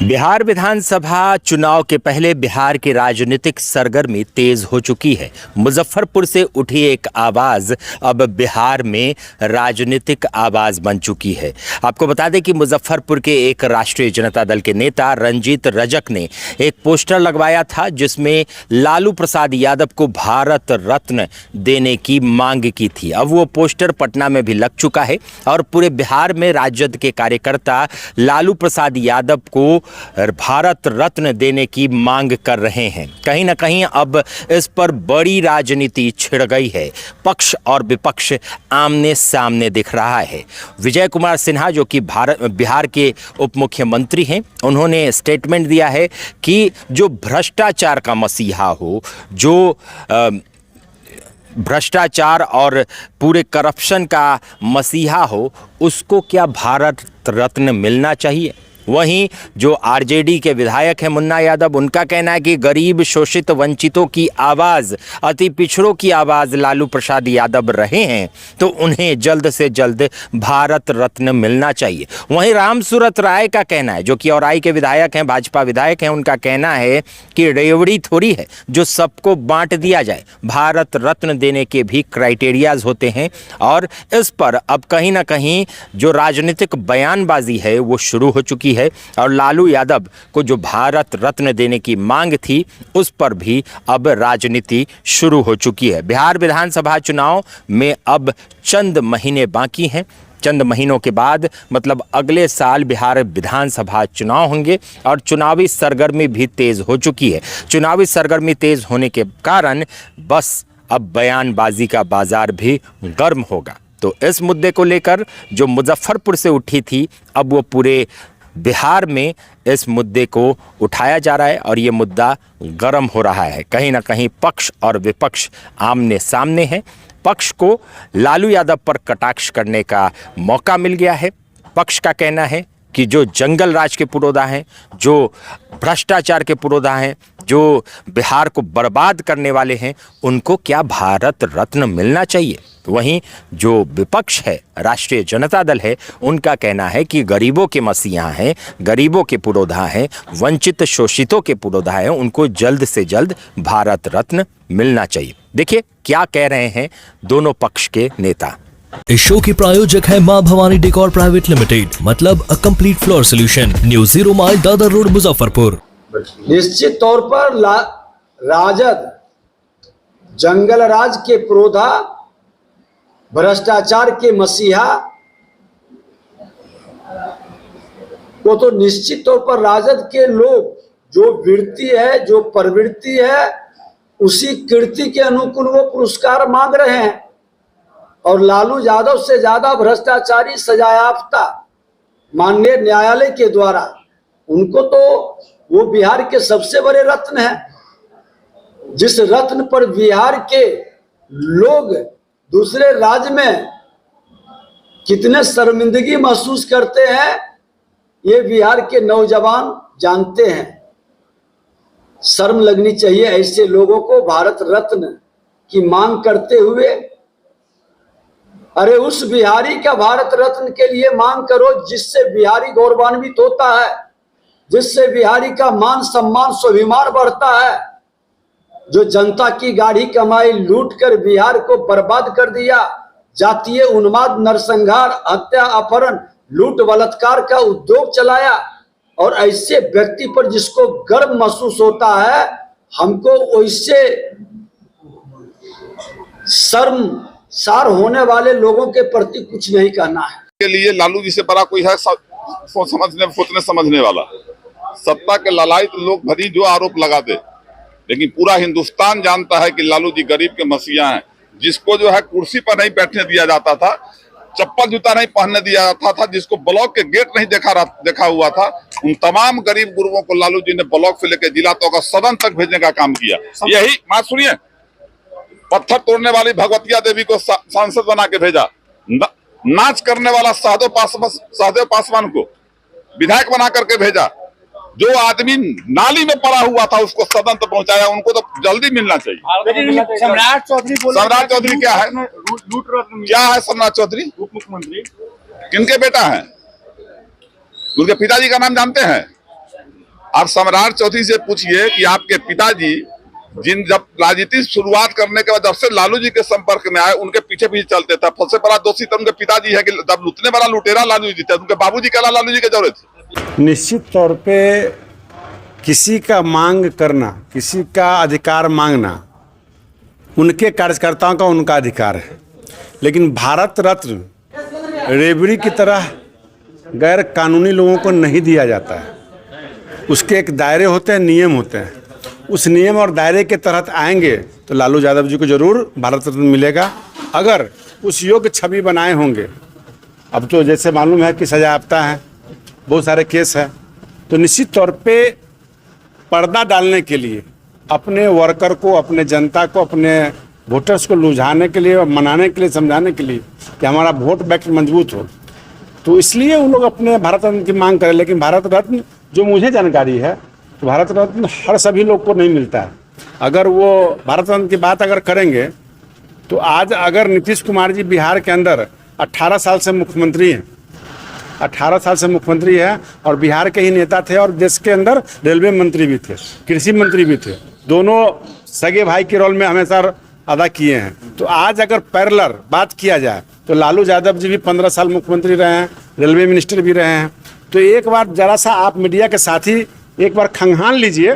बिहार विधानसभा चुनाव के पहले बिहार की राजनीतिक सरगर्मी तेज हो चुकी है। मुजफ्फरपुर से उठी एक आवाज अब बिहार में राजनीतिक आवाज बन चुकी है। आपको बता दें कि मुजफ्फरपुर के एक राष्ट्रीय जनता दल के नेता रंजीत रजक ने एक पोस्टर लगवाया था जिसमें लालू प्रसाद यादव को भारत रत्न देने की मांग की थी। अब वो पोस्टर पटना में भी लग चुका है और पूरे बिहार में राजद के कार्यकर्ता लालू प्रसाद यादव को भारत रत्न देने की मांग कर रहे हैं। कहीं ना कहीं अब इस पर बड़ी राजनीति छिड़ गई है। पक्ष और विपक्ष आमने सामने दिख रहा है। विजय कुमार सिन्हा जो कि बिहार के उप मुख्यमंत्री हैं, उन्होंने स्टेटमेंट दिया है कि जो भ्रष्टाचार का मसीहा हो, जो भ्रष्टाचार और पूरे करप्शन का मसीहा हो, उसको क्या भारत रत्न मिलना चाहिए। वहीं जो आरजेडी के विधायक हैं मुन्ना यादव, उनका कहना है कि गरीब, शोषित, वंचितों की आवाज़, अति पिछड़ों की आवाज़ लालू प्रसाद यादव रहे हैं, तो उन्हें जल्द से जल्द भारत रत्न मिलना चाहिए। वहीं रामसूरत राय का कहना है, जो कि औराई के विधायक हैं, भाजपा विधायक हैं, उनका कहना है कि रेवड़ी थोड़ी है जो सबको बांट दिया जाए। भारत रत्न देने के भी क्राइटेरियाज होते हैं और इस पर अब कहीं ना कहीं जो राजनीतिक बयानबाजी है वो शुरू हो चुकी है और लालू यादव को जो भारत रत्न देने की मांग थी उस पर भी अब राजनीति शुरू हो चुकी है। बिहार विधानसभा चुनाव में अब चंद महीने बाकी हैं। चंद महीनों के बाद मतलब अगले साल बिहार विधानसभा चुनाव होंगे और चुनावी सरगर्मी भी तेज हो चुकी है। चुनावी सरगर्मी तेज होने के कारण बस अब बयानबाजी का बाजार भी गर्म होगा। तो इस मुद्दे को लेकर जो मुजफ्फरपुर से उठी थी, अब वो पूरे बिहार में इस मुद्दे को उठाया जा रहा है और ये मुद्दा गर्म हो रहा है। कहीं ना कहीं पक्ष और विपक्ष आमने सामने हैं। पक्ष को लालू यादव पर कटाक्ष करने का मौका मिल गया है। पक्ष का कहना है कि जो जंगल राज के पुरोधा हैं, जो भ्रष्टाचार के पुरोधा हैं, जो बिहार को बर्बाद करने वाले हैं, उनको क्या भारत रत्न मिलना चाहिए। वहीं जो विपक्ष है, राष्ट्रीय जनता दल है, उनका कहना है कि गरीबों के मसीहा हैं, गरीबों के पुरोधा हैं, वंचित शोषितों के पुरोधा हैं, उनको जल्द से जल्द भारत रत्न मिलना चाहिए। देखिए क्या कह रहे हैं दोनों पक्ष के नेता। इस शो के प्रायोजक है मां भवानी डेकोर प्राइवेट लिमिटेड, मतलब a complete floor solution, new 0 mile Dadar road, Muzaffarpur. निश्चित तौर पर राजद जंगल राज के पुरोधा, भ्रष्टाचार के मसीहा को तो निश्चित तौर पर राजद के लोग जो वृत्ति है, जो प्रवृत्ति है, उसी कीर्ति के अनुकूल वो पुरस्कार मांग रहे हैं। और लालू यादव से ज्यादा भ्रष्टाचारी सजायाफ्ता माननीय न्यायालय के द्वारा, उनको तो वो बिहार के सबसे बड़े रत्न हैं। जिस रत्न पर बिहार के लोग दूसरे राज्य में कितने शर्मिंदगी महसूस करते हैं, ये बिहार के नौजवान जानते हैं। शर्म लगनी चाहिए ऐसे लोगों को भारत रत्न की मांग करते हुए। अरे उस बिहारी का भारत रत्न के लिए मांग करो जिससे बिहारी गौरवान्वित होता है, जिससे बिहारी का मान सम्मान स्वाभिमान बढ़ता है। जो जनता की गाढ़ी कमाई लूट कर बिहार को बर्बाद कर दिया, जातीय उन्माद, नरसंहार, हत्या, अपहरण, लूट, बलात्कार का उद्योग चलाया, और ऐसे व्यक्ति पर जिसको गर्व महसूस होता है, हमको वैसे शर्मसार होने वाले लोगों के प्रति कुछ नहीं कहना है। के लिए लालू जी से बड़ा कोई है सोचने समझने वाला। सत्ता के लालायित लोग भरी जो आरोप लगा दे, लेकिन पूरा हिंदुस्तान जानता है कि लालू जी गरीब के मसीहा हैं। जिसको जो है कुर्सी पर नहीं बैठने दिया जाता था, चप्पल जूता नहीं पहनने दिया जाता था, जिसको ब्लॉक के गेट नहीं देखा हुआ था, उन तमाम गरीब गुरुओं को लालू जी ने ब्लॉक से लेकर जिला तक सदन तक भेजने का काम किया। यही बात सुनिए, पत्थर तोड़ने वाली भगवतिया देवी को सांसद बना के भेजा, नाच करने वाला सहदेव पासवान को विधायक बना करके भेजा, जो आदमी नाली में पड़ा हुआ था उसको सदन तक पहुंचाया। उनको तो जल्दी मिलना चाहिए। सम्राट चौधरी क्या है? क्या है सम्राट चौधरी? उप मुख्यमंत्री। किनके बेटा है? उनके पिताजी का नाम जानते हैं? आप सम्राट चौधरी से पूछिए कि आपके पिताजी जब राजनीति शुरुआत करने के बाद जब से लालू जी के संपर्क में आए, उनके पीछे पीछे चलते थे। सबसे बड़ा दोषी तो उनके पिताजी है कि जब उतने बड़ा लुटेरा लालू जी थे, उनके बाबूजी के लालू जी की जरूरत थी। निश्चित तौर पे किसी का मांग करना, किसी का अधिकार मांगना उनके कार्यकर्ताओं का उनका अधिकार है, लेकिन भारत रत्न रेवड़ी की तरह गैर कानूनी लोगों को नहीं दिया जाता है। उसके एक दायरे होते हैं, नियम होते हैं। उस नियम और दायरे के तहत आएंगे तो लालू यादव जी को जरूर भारत रत्न मिलेगा, अगर उस योग्य छवि बनाए होंगे। अब तो जैसे मालूम है कि सजायाफ्ता है, बहुत सारे केस हैं, तो निश्चित तौर पे पर्दा डालने के लिए, अपने वर्कर को, अपने जनता को, अपने वोटर्स को लुभाने के लिए और मनाने के लिए, समझाने के लिए कि हमारा वोट बैंक मजबूत हो, तो इसलिए उन लोग अपने भारत रत्न की मांग करें। लेकिन भारत रत्न जो मुझे जानकारी है तो भारत रत्न हर सभी लोग को नहीं मिलता है। अगर वो भारत रत्न की बात अगर करेंगे तो आज अगर नीतीश कुमार जी बिहार के अंदर 18 साल से मुख्यमंत्री हैं, 18 साल से मुख्यमंत्री हैं और बिहार के ही नेता थे और देश के अंदर रेलवे मंत्री भी थे, कृषि मंत्री भी थे, दोनों सगे भाई के रोल में हमेशा अदा किए हैं। तो आज अगर पैरेलल बात किया जाए तो लालू यादव जी भी 15 साल मुख्यमंत्री रहे हैं, रेलवे मिनिस्टर भी रहे हैं। तो एक बार जरा सा आप मीडिया के साथी एक बार खंगाल लीजिए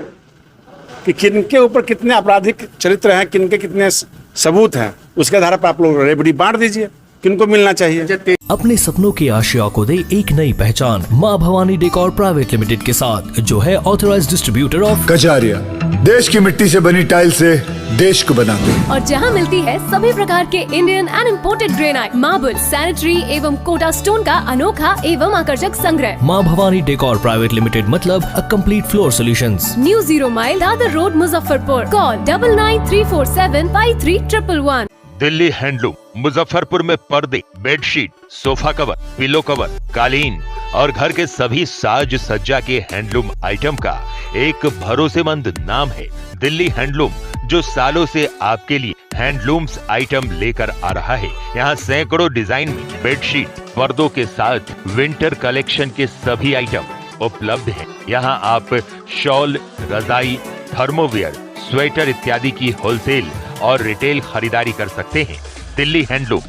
कि किनके ऊपर कितने आपराधिक चरित्र हैं, किनके कितने सबूत हैं, उसके आधार पर आप लोग रेवड़ी बांट दीजिए किनको मिलना चाहिए। अपने सपनों की आशिया को दे एक नई पहचान माँ भवानी डेकोर प्राइवेट लिमिटेड के साथ, जो है ऑथराइज्ड डिस्ट्रीब्यूटर ऑफ कजारिया। देश की मिट्टी से बनी टाइल से देश को बनाते हैं और जहां मिलती है सभी प्रकार के Indian and imported granite, marble, sanitary एवं कोटा स्टोन का अनोखा एवं आकर्षक संग्रह। माँ भवानी डेकोर प्राइवेट लिमिटेड मतलब a complete floor solutions. New 0 mile Dadar road Muzaffarpur. Call 9934753111। Delhi handloom Muzaffarpur में पर्दे, bedsheet, sofa cover, pillow cover, कालीन और घर के सभी साज सज्जा के हैंडलूम आइटम का एक भरोसेमंद नाम है दिल्ली हैंडलूम, जो सालों से आपके लिए हैंडलूम्स आइटम लेकर आ रहा है। यहाँ सैकड़ों डिजाइन में बेडशीट, पर्दों के साथ विंटर कलेक्शन के सभी आइटम उपलब्ध हैं। यहाँ आप शॉल, रजाई, थर्मोवियर, स्वेटर इत्यादि की होलसेल और रिटेल खरीदारी कर सकते हैं। दिल्ली हैंडलूम,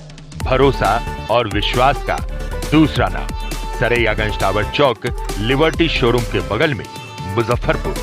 भरोसा और विश्वास का दूसरा नाम। सरैयागंज टावर चौक, लिबर्टी शोरूम के बगल में, मुजफ्फरपुर।